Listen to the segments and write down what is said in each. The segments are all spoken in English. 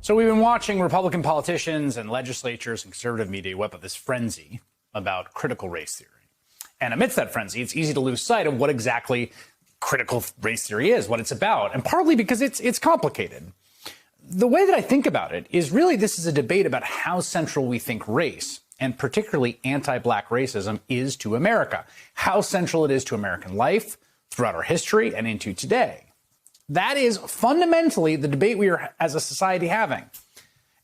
So we've been watching Republican politicians and legislatures and conservative media whip up this frenzy about critical race theory. And amidst that frenzy, it's easy to lose sight of what exactly critical race theory is, what it's about, and partly because it's complicated. The way that I think about it is really this is a debate about how central we think race, and particularly anti-black racism, is to America, how central it is to American life throughout our history and into today. That is fundamentally the debate we are, as a society, having.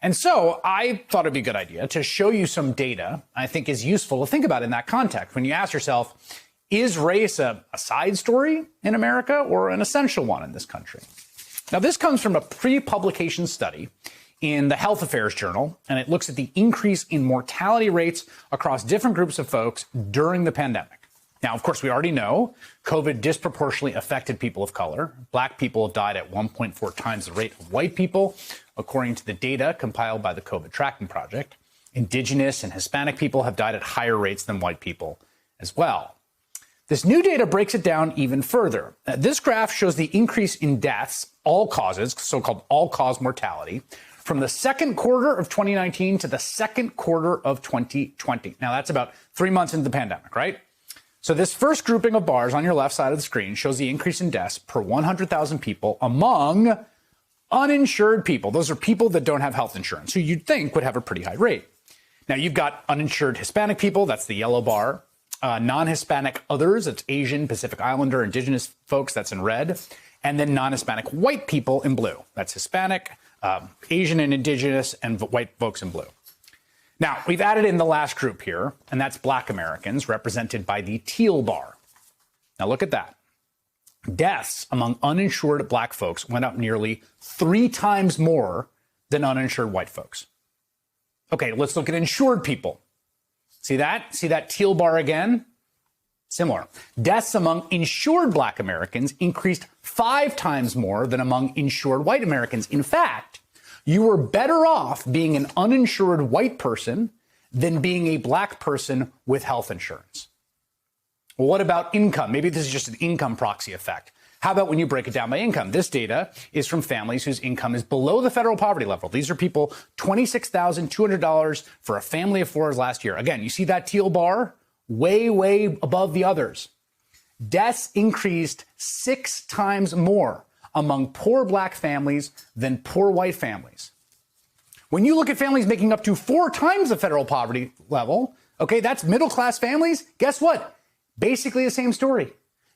And so I thought it'd be a good idea to show you some data I think is useful to think about in that context. When you ask yourself, is race a side story in America or an essential one in this country? Now, this comes from a pre-publication study in the Health Affairs Journal, and it looks at the increase in mortality rates across different groups of folks during the pandemic. Now, of course, we already know COVID disproportionately affected people of color. Black people have died at 1.4 times the rate of white people, according to the data compiled by the COVID Tracking Project. Indigenous and Hispanic people have died at higher rates than white people as well. This new data breaks it down even further. This graph shows the increase in deaths, all causes, so-called all-cause mortality, from the second quarter of 2019 to the second quarter of 2020. Now, that's about 3 months into the pandemic, right? So this first grouping of bars on your left side of the screen shows the increase in deaths per 100,000 people among uninsured people. Those are people that don't have health insurance, who you'd think would have a pretty high rate. Now, you've got uninsured Hispanic people, that's the yellow bar. Non-Hispanic others, it's Asian, Pacific Islander, Indigenous folks, that's in red. And then non-Hispanic white people in blue. That's Hispanic, Asian and Indigenous, and white folks in blue. Now, we've added in the last group here, and that's Black Americans, represented by the teal bar. Now, look at that. Deaths among uninsured Black folks went up nearly 3 times more than uninsured white folks. Okay, let's look at insured people. See that? See that teal bar again? Similar. Deaths among insured Black Americans increased 5 times more than among insured white Americans. In fact, you were better off being an uninsured white person than being a Black person with health insurance. Well, what about income? Maybe this is just an income proxy effect. How about when you break it down by income? This data is from families whose income is below the federal poverty level. These are people $26,200 for a family of 4 last year. Again, you see that teal bar? Way, way above the others. Deaths increased 6 times more among poor Black families than poor white families. When you look at families making up to 4 times the federal poverty level, okay, that's middle-class families, guess what? Basically the same story.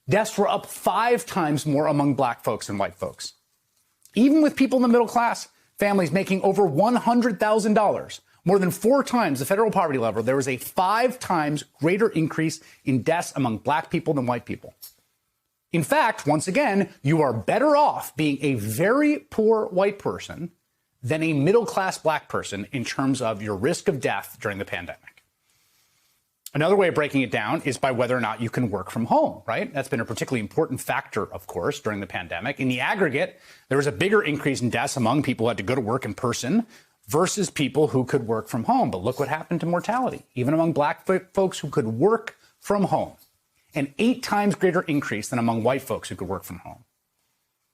Deaths were up 5 times more among Black folks than white folks. Even with people in the middle class, families making over $100,000, more than 4 times the federal poverty level, there was a 5 times greater increase in deaths among Black people than white people. In fact, once again, you are better off being a very poor white person than a middle-class Black person in terms of your risk of death during the pandemic. Another way of breaking it down is by whether or not you can work from home, right? That's been a particularly important factor, of course, during the pandemic. In the aggregate, there was a bigger increase in deaths among people who had to go to work in person versus people who could work from home. But look what happened to mortality, even among Black folks who could work from home. An 8 times greater increase than among white folks who could work from home.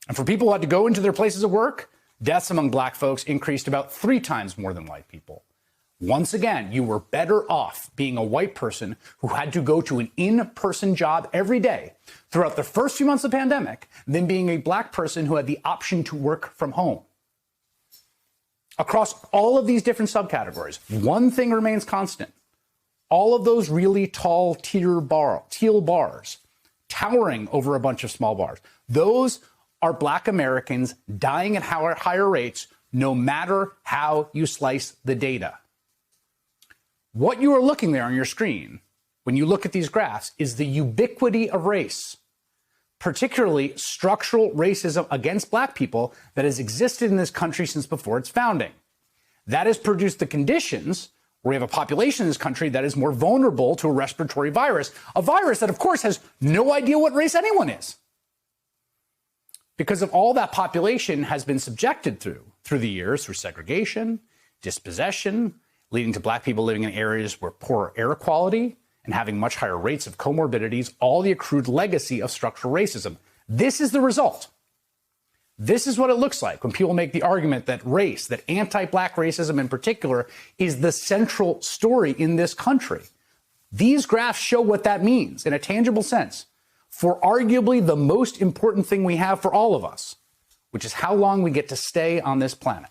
And for people who had to go into their places of work, deaths among Black folks increased about 3 times more than white people. Once again, you were better off being a white person who had to go to an in-person job every day throughout the first few months of the pandemic than being a Black person who had the option to work from home. Across all of these different subcategories, one thing remains constant. All of those really tall teal bars, towering over a bunch of small bars, those are Black Americans dying at higher rates, no matter how you slice the data. What you are looking there on your screen, when you look at these graphs, is the ubiquity of race, particularly structural racism against Black people that has existed in this country since before its founding. That has produced the conditions where we have a population in this country that is more vulnerable to a respiratory virus, a virus that, of course, has no idea what race anyone is. Because of all that population has been subjected through the years, through segregation, dispossession, leading to Black people living in areas where poor air quality and having much higher rates of comorbidities, all the accrued legacy of structural racism. This is the result. This is what it looks like when people make the argument that race, that anti-black racism in particular, is the central story in this country. These graphs show what that means in a tangible sense for arguably the most important thing we have for all of us, which is how long we get to stay on this planet.